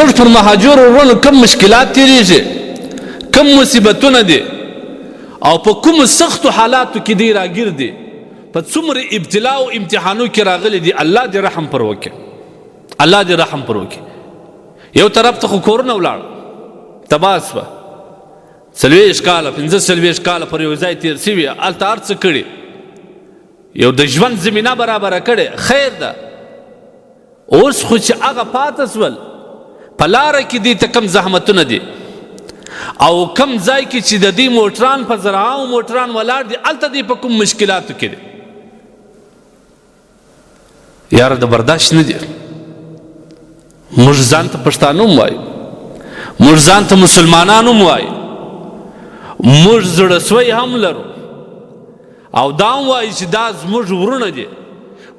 پر مهاجر ورونو کم مشکلات تیریږي، کم مصیبتونه دي او په کوم سختو حالاتو کې دی راګیر دي، په څومره ابتلا او امتحانو کې راغلي دي. الله دې رحم پر وکړي، الله دې رحم پر وکړي. یو طرف ته خو کورونه ولاړ تباه سوه، 40 کاله 45 کاله پر یو ځای تیر سوي، هلته هر څه کړي، یو د ژوند زمینه برابره کړې، خیر ده. اوس خو چې هغه پاته سول، په لاره کې دې ته کم زحمتونه دي او کم ځای کې چې د دې موټران په زرهاو موټران ولاړ دي، هلته دې په کوم مشکلاتو کې دي. یاره د برداشت نه دي. موږ ځان ته پښتانه هم وایو، موږ ځان ته مسلمانان هم وایو، موږ زړه سوی هم لرو او دا هم وایو چې دا زموږ ورونه دي.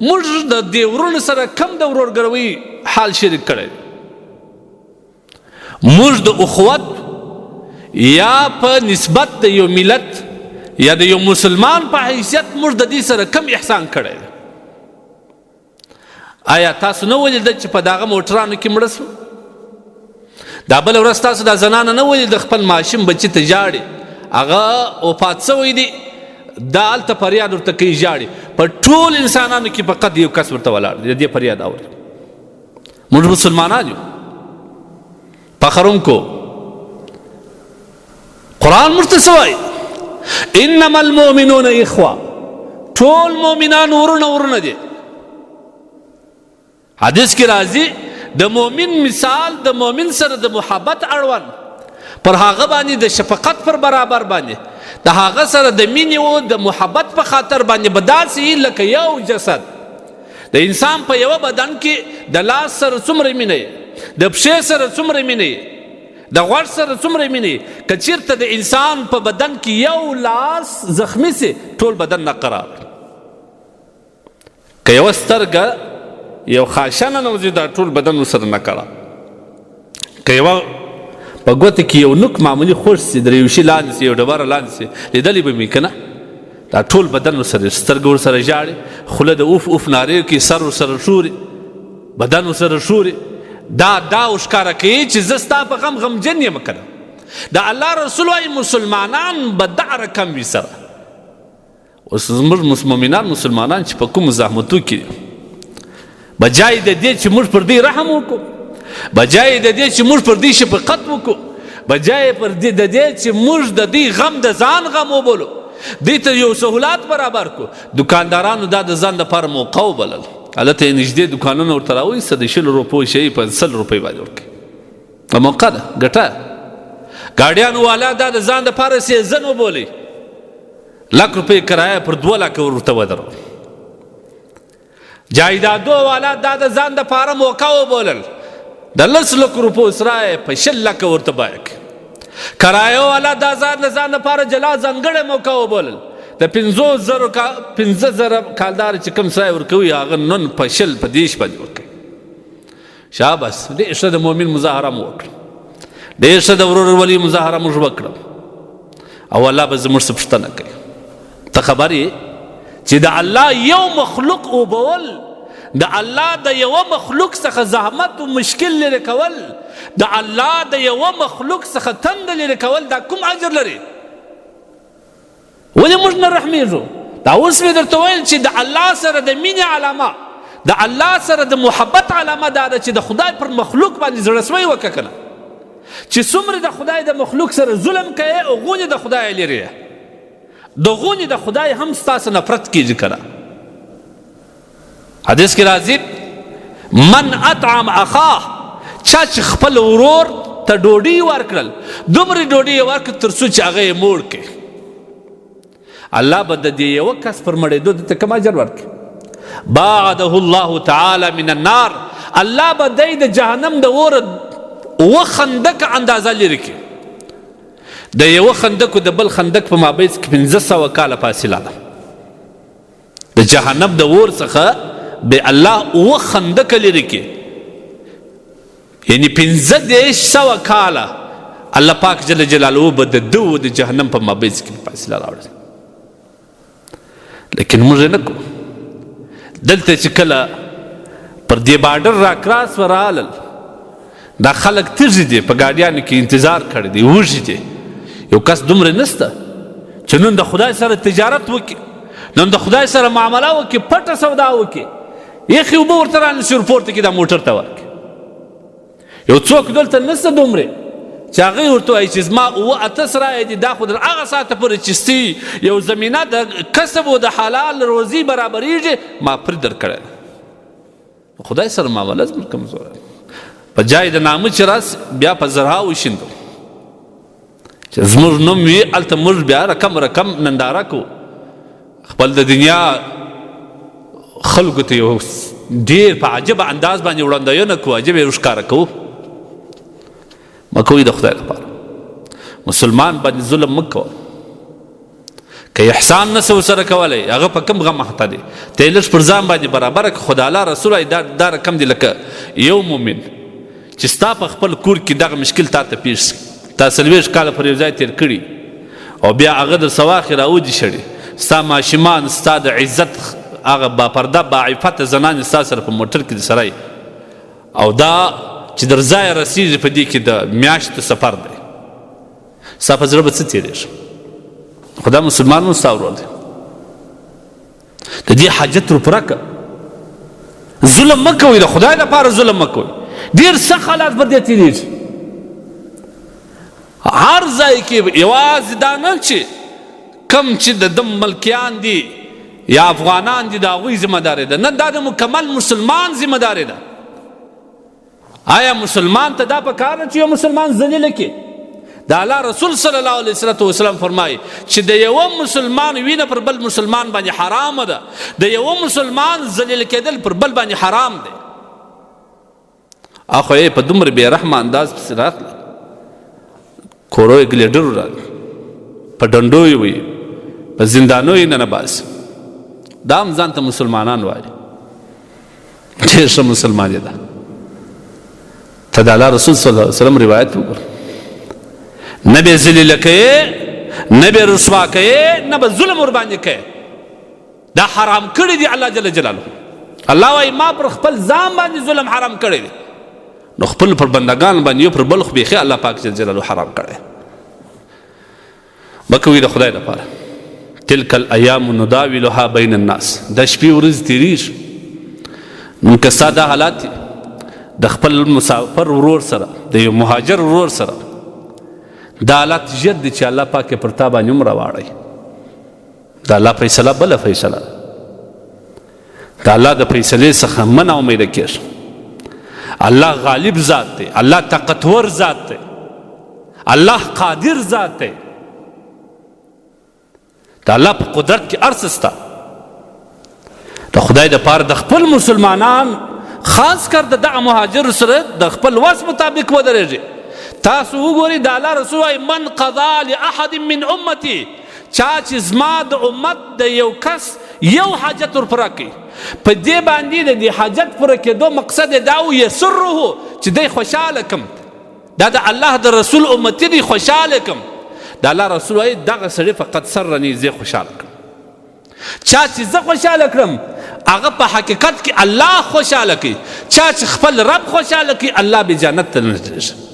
موږ د دې ورونو سره کم د ورورګروۍ حال شریک کړی، موږ د اخوت یا په نسبت د یو ملت یا د یو مسلمان په حیثیت موږ د دې سره کم احسان کړی. آیا تاسو نه ولیدل چې په دغه موټرانو کې مړه سو؟ دا بله ورځ تاسو دا زنانه نه ولید د خپل ماشوم بچي ته ژاړي، هغه وفات سوی دی، دا هلته فریاد ورته کوي ژاړي. په ټول انسانانو کې فقط یو کس ورته ولاړ دی، د دې فریاد اوري. موږ مسلمانان یو، فخر هم کو. قرآن موږ ته څه وایي؟ انما المؤمنون اخوه، ټول مؤمنان ورونه دي. حدیث کې راځي د مؤمن مثال د مؤمن سره د محبت اړوند پر هغه باندې د شفقت پر برابر باندې د هغه سره د مینې او د محبت په خاطر باندې به داسې لکه یو جسد. د انسان په یوه بدن کې د لاس سره څومره مینه، د پښې سره څومره مینه، د غوږ سره څومره مینه. که چېرته د انسان په بدن کې یو لاس زخمی سي، ټول بدن ناقرار. که یوه سترګه یو خاشه ننوځي، دا ټول بدن ورسره ناقرار. که یوه په ګوته کې یو نوک معمولي خوش سي، د یو شي لاندې سي، یو ډبره لاندې سي، لیدلی به مې که نه؟ دا ټول بدن ورسره، سترګه ورسره ژاړي، خوله د اوف اوف نارې کوي، سر ورسره شوري، بدن ورسره شوري. دا ښکاره کوي چې زه ستا په غم غمجن یم که نه. د الله رسول وایي مسلمانان به دغه رقم وي سره. اوس زموږ مؤمنان مسلمانان چې په کومو زحمتو کې دي، بجای د دې چې موږ پر دې رحم وکړو، بجای د دې چې موږ پر دې شفقت وکړو، بجای د دې چې موږ د دې غم د ځان غم وبولو، دې ته یو سهولات برابر کړو. دکاندارانو دا د ځان لپاره موقع وبلل، هلته یې نږدې دکانونه ورته راوایسته، د 20 روپو شی په 100 روپۍ باندې ورکوي. په موقع ده، ګټه. ګاډیانو والا دا د ځان لپاره سیزن وبولئ، 1,00,000 روپۍ کرایه پر 2 لکه ورته ودرول. جایدادو والا دا د ځان دپاره موقع وبولل، د 10,00,000 روپو سرای په 20 لکه ورته بیه کړي. کرایه والا دا ځان دپاره جلا ځانګړی موقع وبولل، د 50,000 کالدار چې کوم سرای ورکوي، هغه نن په 20 په 30 باندې ورکوي. شاباس، ډېر ښه د مؤمن مظاهره مو وکړه، ډېر ښه د ورورولي مظاهره موږ وکړه، او الله به زموږ څه پوښتنه کوي. ته خبر یې چې د الله یو مخلوق اوبول، د الله د یوه مخلوق څخه زحمت و مشکل لرې کول، د الله د یوه مخلوق څخه تنده لرې کول، دا کوم اجر لري؟ ولې موږ نه رحمېږو؟ دا اوس مې درته ویل چې د الله سره د مینې علامه، د الله سره د محبت علامه دا ده چې د خدای پر مخلوق باندې زړهسوی وکړه که نه. چې څومره د خدای د مخلوق سره ظلم کوې، هغونې د خدای لرې یې، دغونې د خدای هم ستاسو نفرت کېږي که نه. حدیث کې راځي من اطعم اخاه، چا چې خپل ورور ته ډوډۍ ورکړل، دومره ډوډۍ یې ورکړه تر څو چې هغه یې موړ کړي، الله به د دې یوه کس پر مړېدو دته کوم اجر ورکړي؟ باعده الله تعالی من النار، الله به دی د جهنم د اوره 2 خندقه اندازه لرې کړي. د یوه خندق د بل خندق په مابیځ کې 500 کاله فاصله ده. د جهنم د اور څخه به الله 2 خندق لرې کړي، یعنی 500 کاله الله پاک جل جلاله به د دو د جهنم په مابیځ کې فاصله راوړي. لیکن موږ نه کوو. دلته چې کله پر دې بارډر را کراس ورالل، دا خلک تږي دي په ګاډیانو کې انتظار کړی دی وږي دي یو کس دومره نسته چې نن د خدای سره تجارت وکړي نن د خدای سره معامله وکړي پټه سودا وکړي یخې اوبه ورته رانیسي ورپورته کړي دا موټر ته ورکړي یو څوک دلته نسته دومره چې هغې ورته وایي چې زما 8 سرایه دي دا خو در هغه ساعته پورې چې ستی یو زمینه د کسب او د حلال روزي برابرېږي ما پرې در کړی خدای سره معامله زموږ کمزوره په جای د نامه چې راس بیا په زرهاو شیندو چې زموږ نوم وي هلته موږ بیا رقم ننداره کوو خپل د دنیا خلکو ته یو ډېر په عجبه انداز باندې وړاندوینه کوو عجب یې ښکاره کوو مه کوئ د خدای لپاره مسلمان باندې ظلم مه کوه که احسان نه څه ورسره کولی هغه په کم غم اخته دی ته یې لږ پر ځان باندې برابره کړه خو د الله رسول وایي دا رقم دی لکه یو مومن چې ستا په خپل کور کې دغه مشکل تا ته پیښ شي تا 40 کاله پر یو ځای تېر کړي او بیا هغه در سواخې راودي شړي ستا ماشومان ستا د عزت هغه باپرده باعفته زنانې ستا سره په موټر کې د سره او دا چې در ځایه رسېږي په دې کې د میاشتو سفر دی ستا په زړه به څه تېرېږي خو دا مسلمان هم ستا ورور دی د دې حاجت ورپوره کړه ظلم مه کوئ د خدای لپاره ظلم مه کوئ ډېر سخت حالات به دې تېرېږي هر ځای کې یوازې دا نه چې کم چې د دم ملکیان دي یا افغانان دي د هغوی ذمه داري ده نه دا د مکمل مسلمان ذمه داري ده آیا مسلمان ته دا پکار ده چې یو مسلمان ذلیله کړي د الله رسول صلی الله علیه وسلم فرمایي چې د یوه مسلمان وینه پر بل مسلمان باندې حرام ده د یوه مسلمان ذلیل کېدل پر بل باندې حرام دی اخو یې په دومره بې رحمه انداز پسې راغله کورو یې ګلیډرو راغله په ډنډو یې وي په زندانو یې ننباسي دا هم ځان ته مسلمانان وایي ډېر ښه مسلمان یې ده ته د الله رسول صلی الله علیه وسلم روایت وګوره نه به ذلیله کوې نه به رسوا کوې نه به ظلم ورباندې کوې دا حرام کړي دي الله جل جلاله الله وایي ما پر خپل ځان باندې ظلم حرام کړی دی نو خپل پر بندگان باندې یو پر بل خو بیخي الله پاک جل جلاله حرام کړی مه کوئ د خدای لپاره تلک الایام نداولها بین الناس دا شپې ورځې تېرېږي نو که ستا دا حالات د خپل مسافر ورور سره د یو مهاجر ورور سره دا حالات ژر دي چې الله پاک یې پر تا باندې هم راواړی د الله فیصله بله فیصله د الله د فیصلې څخه مه ناامیده کېږه الله غالب ذات دی الله طاقتور ذات دی الله قادر ذات دی د الله په قدرت کې هر څه شته د خدای دپاره د خپل مسلمانان خاص کر د دغه مهاجر سره د خپل وس مطابق ودرېږي تاسو وګورئ د الله رسول وایي من قضا لاحد من امتي چا چې زما د امت د یو کس یو حاجت ورپوره کوي په دې باندې د دې حاجت پوره کېدو مقصد یې دا و یسره چې دی خوشحاله کم دا د الله د رسول امتي دی خوشحاله کم د الله رسول وایي دغه سړي فقط سرني زه خوشحاله کړم چا چې زه خوشحاله کړم هغه په حقیقت کې الله خوشحاله کوي چا چې خپل رب خوشحاله کوي الله به جنت ته نږدې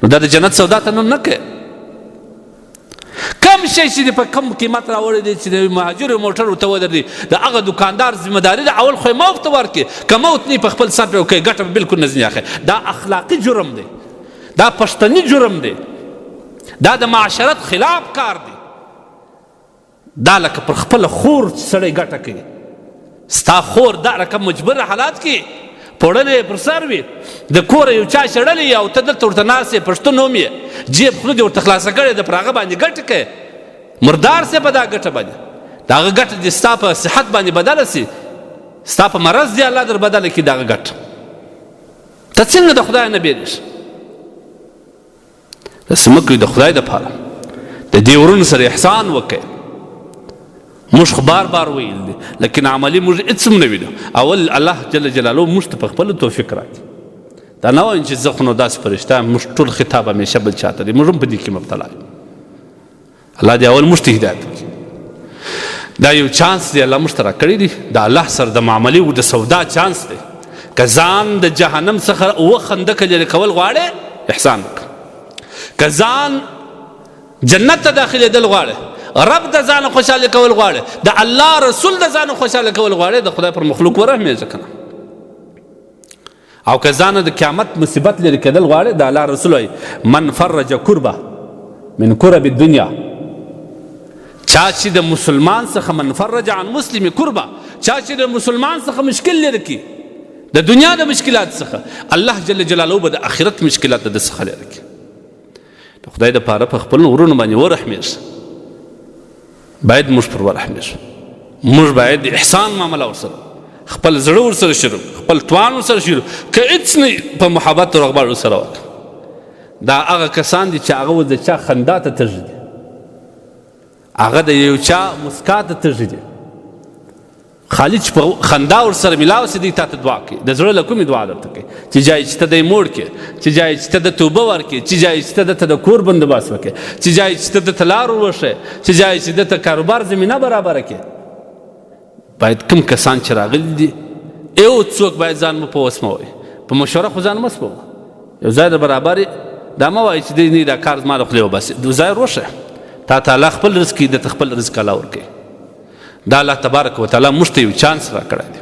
نو دا د جنت سودا ته نه کوي کم شی چې په کم قیمت راوړی دی چې د مهاجر موټر ورته ودرېدي د هغه دکاندار ذمه داري ده اول خو یې موت ته ورکړي که موت نه په خپل سر پرې وکړي ګټه به بلکل نه ځینې اخلي دا اخلاقي جرم دی دا پښتني جرم دی دا د معاشرت خلاف کار دی دا لکه پر خپل خور سړی ګټه کوي ستا خور دا رقم مجبر حالات کې پوړلې پر سر وي د کوره یو چا شړلی او ته دلته ورته ناست یې پښتون نوم یې جیب خوله دې ورته خلاصه کړې ده پر هغه باندې ګټه کوې مردار سې په دا ګټه باندې د هغه ګټه دې ستا په صحت باندې بدله سي ستا په مرض دې الله در بدله کړي د هغه ګټه ته څنګه د خدای نه بیریږې داسې مه کوئ د خدای دپاره د دې ورونو سره احسان وکړئ موږ خو بار بار ویل دي لیکن عملي موږ هېڅ هم نه وینو اول الله جل جلاله موږ ته په خپله توفیق راکړي دا نه وایم چې زه خو نو داسې فرشته یم موږ ټول خطاب همیشه بل چاته دی موږ هم په دې کې مبتلا یو الله دې اول موږ ته هدایت وکړي دا یو چانس دی الله موږ ته راکړی دی د الله سره د معاملې او د سودا چانس دی که ځان د جهنم څخه اوه خندقه لرې کول غواړې احسان وکړه، که ځان جنت ته داخلېدل غواړې، رب د ځان خوشحاله کول غواړې، د الله رسول د ځان خوشحاله کول غواړې، د خدای پر مخلوق ورحمېږه که نه. او که ځان د قیامت مصیبت لرې کېدل غواړې، د الله رسول وایي من فرج کربه من کرب الدنیا، چا چې د مسلمان څخه من فرج عن مسلم کربه، چا چې د مسلمان څخه مشکل لرې کړي د دنیا د مشکلات څخه، الله جل جلاله به د آخرت مشکلات د څخه لرې کړي. د خدای دپاره په خپل ورونو باندې ورحمېږه، باید موږ پر ورحمېږو، موږ باید احسان معامله ورسره، خپل زړه ورسره شروع، خپل توان ورسره شروع، که هېڅ نه په محبت او رغبت ورسره وکړه. دا هغه کسان دي چې هغه د چا خندا ته تږي دي، هغه د یو چا مسکا ته تږي دي، خالي چې په خندا ورسره میلاو سي دی تا ته دعا کوي، د زړه له کومې دعا درته کوي چې جای چې ته دی موړ کړې، چې جای چې ته د توبه ورکړې، چې جای چې ته دته د کور بندوبست وکړې، چې جای چې ته دته لار ووښې، چې جای چې دته کاروبار زمینه برابره کړې. باید کوم کسان چې راغلي دي یو څوک باید ځان مو په وس مه وایي، په مشوره خو ځان مه سپوه، یو ځای د برابرې دا مه وایي چې دی نه دا کار زما د خولې وباسي، ځای وروښه، تا ته الله خپل رزق دته خپل رزق الله ورکوي. دا الله تبارک وتعالی موږ ته یو چانس راکړی دی.